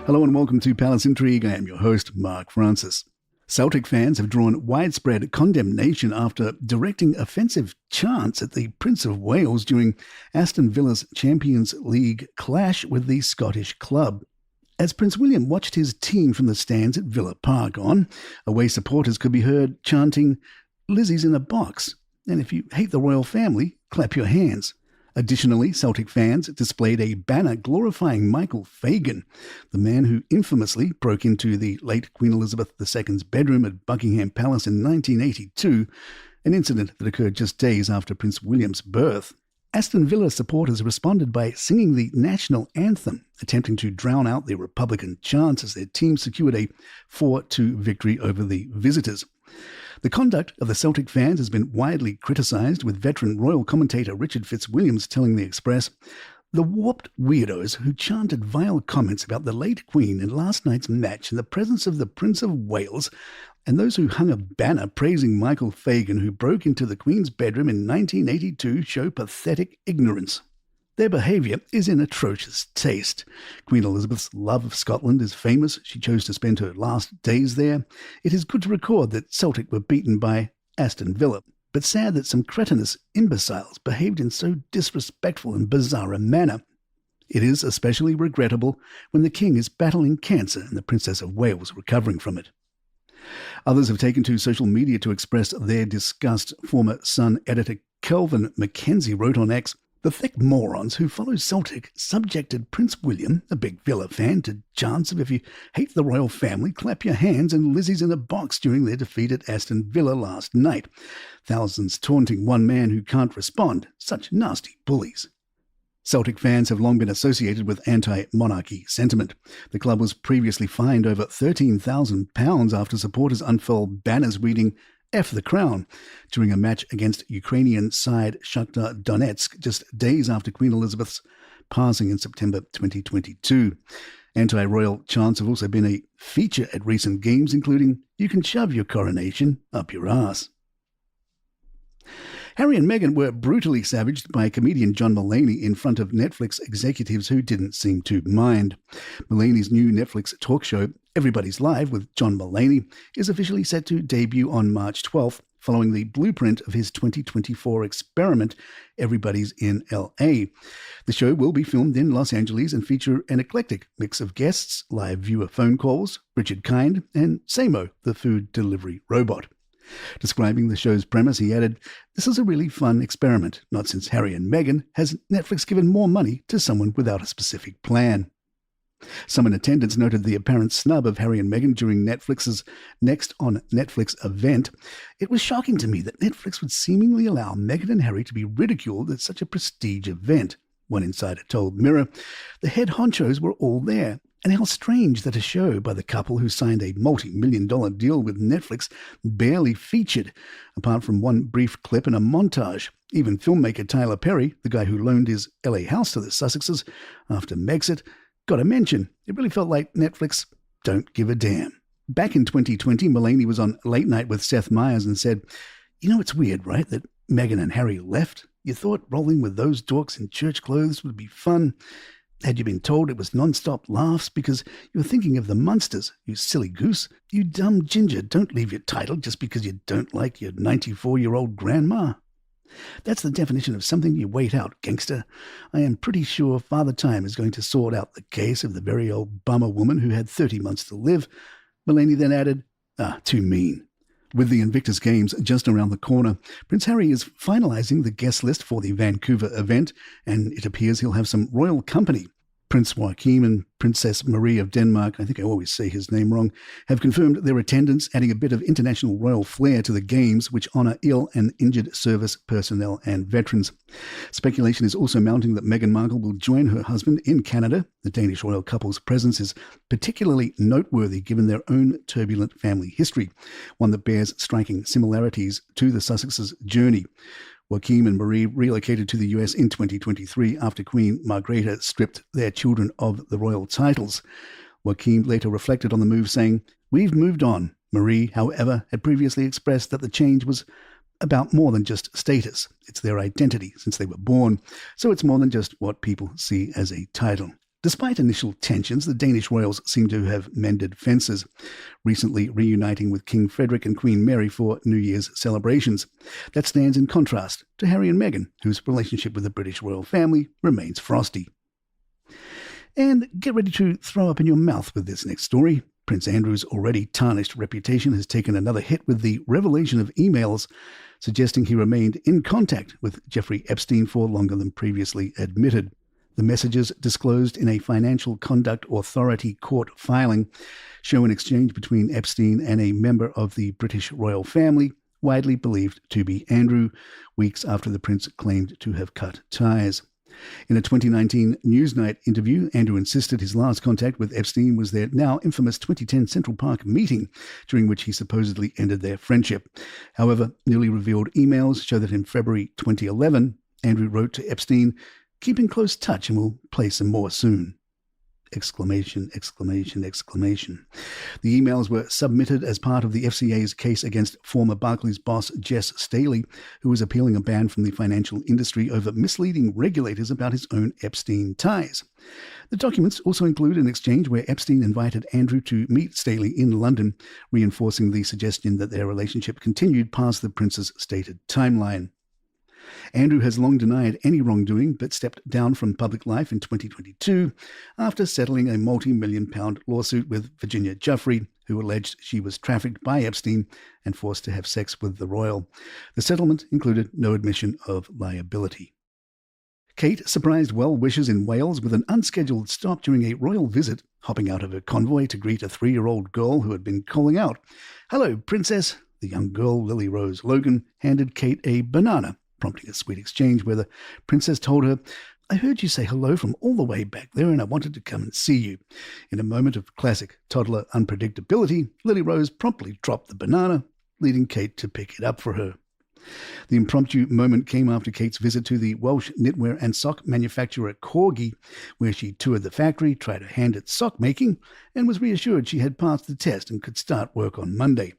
Hello and welcome to Palace Intrigue. I am your host, Mark Francis. Celtic fans have drawn widespread condemnation after directing offensive chants at the Prince of Wales during Aston Villa's Champions League clash with the Scottish club. As Prince William watched his team from the stands at Villa Park away supporters could be heard chanting, "Lizzie's in a box," and if you hate the royal family, clap your hands. Additionally, Celtic fans displayed a banner glorifying Michael Fagan, the man who infamously broke into the late Queen Elizabeth II's bedroom at Buckingham Palace in 1982, an incident that occurred just days after Prince William's birth. Aston Villa supporters responded by singing the national anthem, attempting to drown out the Republican chants as their team secured a 4-2 victory over the visitors. The conduct of the Celtic fans has been widely criticised, with veteran royal commentator Richard Fitzwilliams telling The Express, "The warped weirdos who chanted vile comments about the late Queen in last night's match in the presence of the Prince of Wales, and those who hung a banner praising Michael Fagan, who broke into the Queen's bedroom in 1982, show pathetic ignorance. Their behaviour is in atrocious taste. Queen Elizabeth's love of Scotland is famous. She chose to spend her last days there. It is good to record that Celtic were beaten by Aston Villa, but sad that some cretinous imbeciles behaved in so disrespectful and bizarre a manner. It is especially regrettable when the King is battling cancer and the Princess of Wales recovering from it." Others have taken to social media to express their disgust. Former Sun editor Kelvin Mackenzie wrote on X, "The thick morons who follow Celtic subjected Prince William, a big Villa fan, to chants of 'if you hate the royal family, clap your hands' and 'Lizzie's in a box' during their defeat at Aston Villa last night. Thousands taunting one man who can't respond. Such nasty bullies." Celtic fans have long been associated with anti-monarchy sentiment. The club was previously fined over £13,000 after supporters unfurled banners reading "F the Crown" during a match against Ukrainian side Shakhtar Donetsk just days after Queen Elizabeth's passing in September 2022. Anti-royal chants have also been a feature at recent games, including "You can shove your coronation up your ass." Harry and Meghan were brutally savaged by comedian John Mulaney in front of Netflix executives who didn't seem to mind. Mulaney's new Netflix talk show, Everybody's Live with John Mulaney, is officially set to debut on March 12th, following the blueprint of his 2024 experiment, Everybody's in LA. The show will be filmed in Los Angeles and feature an eclectic mix of guests, live viewer phone calls, Richard Kind, and Samo, the food delivery robot. Describing the show's premise, he added, "This is a really fun experiment. Not since Harry and Meghan has Netflix given more money to someone without a specific plan." Some in attendance noted the apparent snub of Harry and Meghan during Netflix's Next on Netflix event. "It was shocking to me that Netflix would seemingly allow Meghan and Harry to be ridiculed at such a prestige event," one insider told Mirror. "The head honchos were all there. And how strange that a show by the couple who signed a multi-million-dollar deal with Netflix barely featured, apart from one brief clip and a montage. Even filmmaker Tyler Perry, the guy who loaned his LA house to the Sussexes after Megxit, got a mention. It really felt like Netflix don't give a damn." Back in 2020, Mulaney was on Late Night with Seth Meyers and said, "You know, it's weird, right, that Meghan and Harry left? You thought rolling with those dorks in church clothes would be fun. Had you been told it was non-stop laughs because you were thinking of the Munsters, you silly goose? You dumb ginger, don't leave your title just because you don't like your 94-year-old grandma. That's the definition of something you wait out, gangster. I am pretty sure Father Time is going to sort out the case of the very old bummer woman who had 30 months to live." Mulaney then added, "Too mean." With the Invictus Games just around the corner, Prince Harry is finalising the guest list for the Vancouver event, and it appears he'll have some royal company. Prince Joachim and Princess Marie of Denmark, I think I always say his name wrong, have confirmed their attendance, adding a bit of international royal flair to the games, which honour ill and injured service personnel and veterans. Speculation is also mounting that Meghan Markle will join her husband in Canada. The Danish royal couple's presence is particularly noteworthy given their own turbulent family history, one that bears striking similarities to the Sussexes' journey. Joachim and Marie relocated to the US in 2023 after Queen Margrethe stripped their children of the royal titles. Joachim later reflected on the move, saying, "We've moved on." Marie, however, had previously expressed that the change was about more than just status. It's their identity since they were born, so it's more than just what people see as a title. Despite initial tensions, the Danish royals seem to have mended fences, recently reuniting with King Frederick and Queen Mary for New Year's celebrations. That stands in contrast to Harry and Meghan, whose relationship with the British royal family remains frosty. And get ready to throw up in your mouth with this next story. Prince Andrew's already tarnished reputation has taken another hit with the revelation of emails suggesting he remained in contact with Jeffrey Epstein for longer than previously admitted. The messages disclosed in a Financial Conduct Authority court filing show an exchange between Epstein and a member of the British royal family, widely believed to be Andrew, weeks after the prince claimed to have cut ties. In a 2019 Newsnight interview, Andrew insisted his last contact with Epstein was their now infamous 2010 Central Park meeting, during which he supposedly ended their friendship. However, newly revealed emails show that in February 2011, Andrew wrote to Epstein, "Keep in close touch and we'll play some more soon." Exclamation, exclamation, exclamation. The emails were submitted as part of the FCA's case against former Barclays boss Jess Staley, who was appealing a ban from the financial industry over misleading regulators about his own Epstein ties. The documents also include an exchange where Epstein invited Andrew to meet Staley in London, reinforcing the suggestion that their relationship continued past the prince's stated timeline. Andrew has long denied any wrongdoing, but stepped down from public life in 2022 after settling a multi-million-pound lawsuit with Virginia Jeffrey, who alleged she was trafficked by Epstein and forced to have sex with the royal. The settlement included no admission of liability. Kate surprised well-wishers in Wales with an unscheduled stop during a royal visit, hopping out of her convoy to greet a 3-year-old girl who had been calling out, "Hello, Princess." The young girl, Lily Rose Logan, handed Kate a banana, prompting a sweet exchange where the princess told her, "I heard you say hello from all the way back there and I wanted to come and see you." In a moment of classic toddler unpredictability, Lily Rose promptly dropped the banana, leading Kate to pick it up for her. The impromptu moment came after Kate's visit to the Welsh knitwear and sock manufacturer Corgi, where she toured the factory, tried her hand at sock making, and was reassured she had passed the test and could start work on Monday.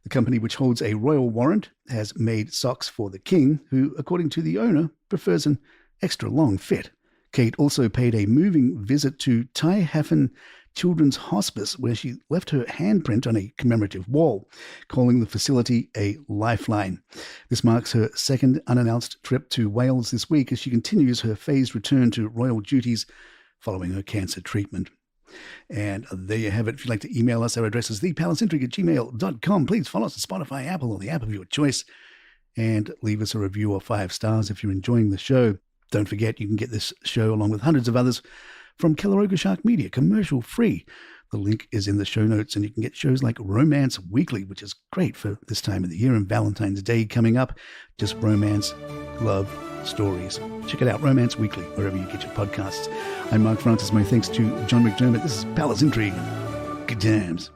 The company, which holds a royal warrant, has made socks for the king, who, according to the owner, prefers an extra long fit. Kate also paid a moving visit to Tai Hafen Children's Hospice, where she left her handprint on a commemorative wall, calling the facility a lifeline. This marks her second unannounced trip to Wales this week as she continues her phased return to royal duties following her cancer treatment. And there you have it. If you'd like to email us, our address is thepalacintrigue@gmail.com. Please follow us on Spotify, Apple, or the app of your choice. And leave us a review of 5 stars if you're enjoying the show. Don't forget, you can get this show along with hundreds of others from Kelleroga Shark Media, commercial free. The link is in the show notes, and you can get shows like Romance Weekly, which is great for this time of the year and Valentine's Day coming up. Just romance, love, stories. Check it out, Romance Weekly, wherever you get your podcasts. I'm Mark Francis. My thanks to John McDermott. This is Palace Intrigue. Good times.